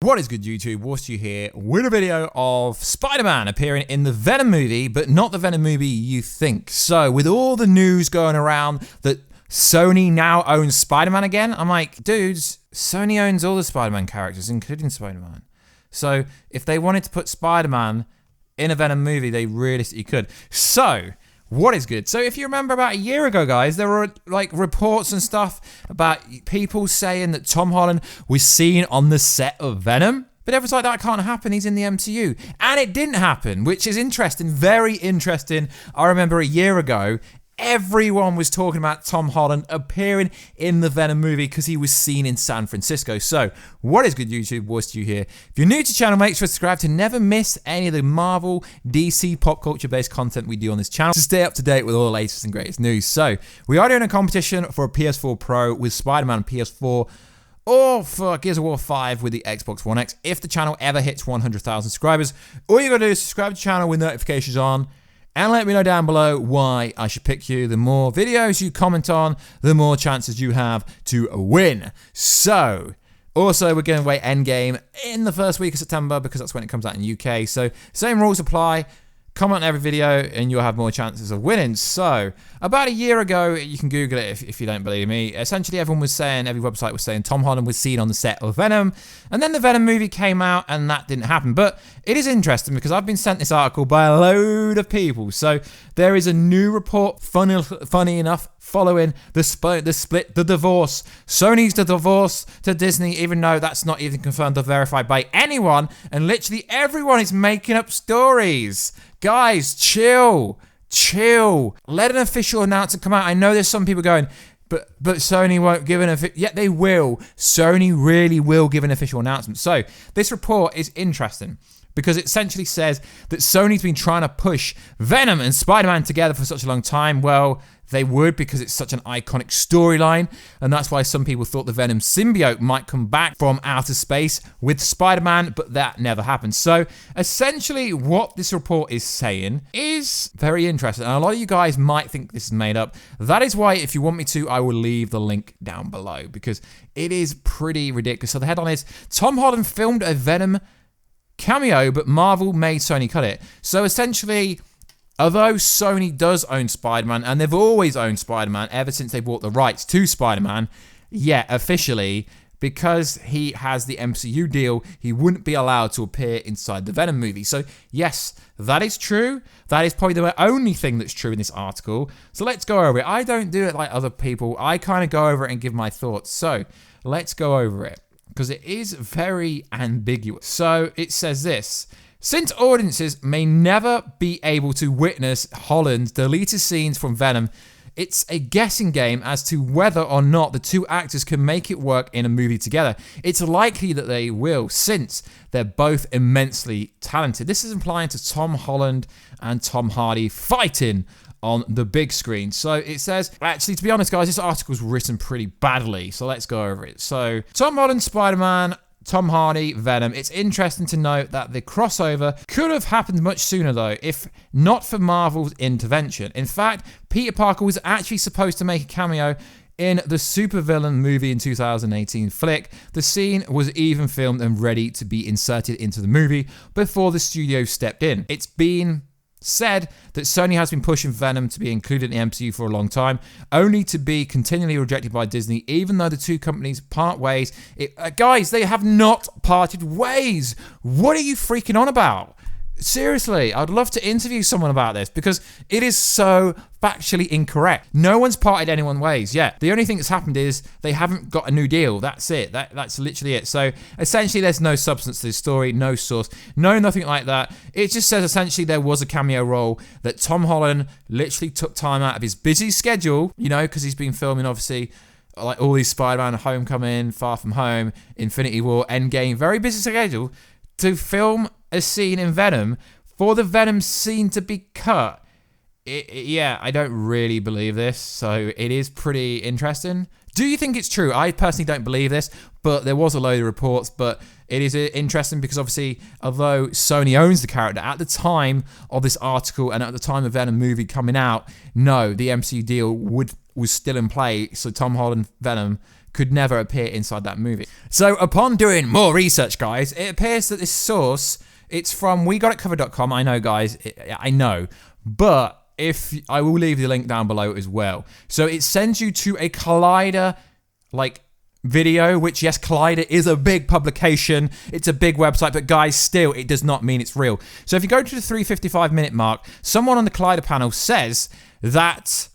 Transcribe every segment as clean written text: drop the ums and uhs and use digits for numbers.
What is good, YouTube? Warstu here with a video of Spider-Man appearing in the Venom movie, but not the Venom movie you think. So, with all the news going around that Sony now owns Spider-Man again, I'm like, dudes, Sony owns all the Spider-Man characters, including Spider-Man. So, if they wanted to put Spider-Man in a Venom movie, they realistically could. So, what is good? So if you remember about a year ago, guys, there were like reports and stuff about people saying that Tom Holland was seen on the set of Venom. But everyone's like, that can't happen, he's in the MCU. And it didn't happen, which is interesting, very interesting. I remember a year ago, everyone was talking about Tom Holland appearing in the Venom movie because he was seen in San Francisco. So, what is good, YouTube? Warstu here. If you're new to the channel, make sure to subscribe to never miss any of the Marvel, DC, pop culture-based content we do on this channel to stay up to date with all the latest and greatest news. So, we are doing a competition for a PS4 Pro with Spider-Man PS4 or for Gears of War 5 with the Xbox One X. If the channel ever hits 100,000 subscribers, all you gotta do is subscribe to the channel with notifications on, and let me know down below why I should pick you. The more videos you comment on, the more chances you have to win. So, also we're giving away EndGame in the first week of September because that's when it comes out in UK. So, same rules apply. Comment on every video and you'll have more chances of winning. So, about a year ago, you can Google it if you don't believe me. Essentially, everyone was saying, every website was saying Tom Holland was seen on the set of Venom. And then the Venom movie came out and that didn't happen. But it is interesting because I've been sent this article by a load of people. So, there is a new report, funny enough, following the split, the divorce. Sony's the divorce to Disney, even though that's not even confirmed or verified by anyone. And literally everyone is making up stories. Guys, chill. Let an official announcement come out. I know there's some people going, but Sony won't give an official. Yeah, they will. Sony really will give an official announcement. So this report is interesting because it essentially says that Sony's been trying to push Venom and Spider-Man together for such a long time. Well, they would because it's such an iconic storyline, and that's why some people thought the Venom symbiote might come back from outer space with Spider-Man, but that never happened. So essentially what this report is saying is very interesting, and a lot of you guys might think this is made up. That is why, if you want me to, I will leave the link down below because it is pretty ridiculous. So the headline is, Tom Holland filmed a Venom cameo, but Marvel made Sony cut it. So essentially, although Sony does own Spider-Man, and they've always owned Spider-Man ever since they bought the rights to Spider-Man, yeah, officially, because he has the MCU deal, he wouldn't be allowed to appear inside the Venom movie. So, yes, that is true. That is probably the only thing that's true in this article. So let's go over it. I don't do it like other people. I kind of go over it and give my thoughts. So, let's go over it, because it is very ambiguous. So, it says this: since audiences may never be able to witness Holland's deleted scenes from Venom, it's a guessing game as to whether or not the two actors can make it work in a movie together. It's likely that they will, since they're both immensely talented. This is implying to Tom Holland and Tom Hardy fighting on the big screen. So it says, actually, to be honest, guys, this article's written pretty badly, so let's go over it. So, Tom Holland, Spider-Man, Tom Hardy, Venom. It's interesting to note that the crossover could have happened much sooner, though, if not for Marvel's intervention. In fact, Peter Parker was actually supposed to make a cameo in the supervillain movie in 2018 flick. The scene was even filmed and ready to be inserted into the movie before the studio stepped in. It's been said that Sony has been pushing Venom to be included in the MCU for a long time, only to be continually rejected by Disney, even though the two companies part ways. Guys, they have not parted ways. What are you freaking on about? Seriously, I'd love to interview someone about this because it is so factually incorrect. No one's parted anyone's ways yet. The only thing that's happened is they haven't got a new deal. That's it. That's literally it. So essentially there's no substance to this story, no source, nothing like that. It just says essentially there was a cameo role that Tom Holland literally took time out of his busy schedule, you know, because he's been filming obviously like all these Spider-Man, Homecoming, Far From Home, Infinity War, EndGame, very busy schedule to film a scene in Venom for the Venom scene to be cut. Yeah, I don't really believe this, so it is pretty interesting. Do you think it's true? I personally don't believe this, but there was a load of reports, but it is interesting because obviously, although Sony owns the character, at the time of this article and at the time of Venom movie coming out, no, the MCU deal was still in play, so Tom Holland Venom could never appear inside that movie. So upon doing more research, guys, it appears that this source, it's from WeGotItCovered.com. I know, guys, I know, but I will leave the link down below as well. So it sends you to a Collider, like, video, which, yes, Collider is a big publication, it's a big website, but guys, still, it does not mean it's real. So if you go to the 3:55-minute mark, someone on the Collider panel says that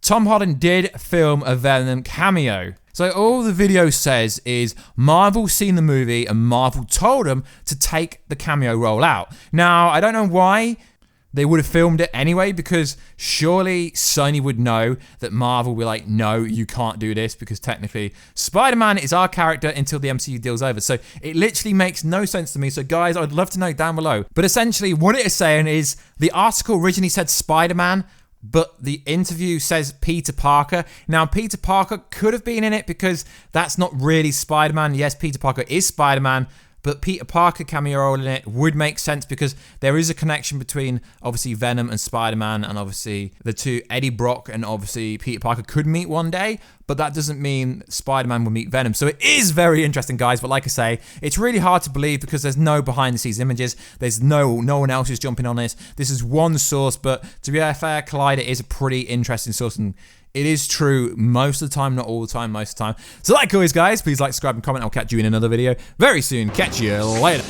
Tom Holland did film a Venom cameo. So all the video says is Marvel seen the movie and Marvel told him to take the cameo role out. Now, I don't know why they would have filmed it anyway, because surely Sony would know that Marvel will be like, no, you can't do this, because technically Spider-Man is our character until the MCU deal's over. So it literally makes no sense to me. So guys, I'd love to know down below. But essentially what it is saying is the article originally said Spider-Man, but the interview says Peter Parker. Now, Peter Parker could have been in it because that's not really Spider-Man. Yes, Peter Parker is Spider-Man, but Peter Parker cameo role in it would make sense because there is a connection between, obviously, Venom and Spider-Man, and obviously the two, Eddie Brock and obviously Peter Parker could meet one day, but that doesn't mean Spider-Man will meet Venom. So it is very interesting, guys, but like I say, it's really hard to believe because there's no behind-the-scenes images. There's no one else is jumping on this. This is one source, but to be fair, Collider is a pretty interesting source, and it is true most of the time, not all the time, most of the time. So like always, guys, please like, subscribe, and comment. I'll catch you in another video very soon. Catch you later.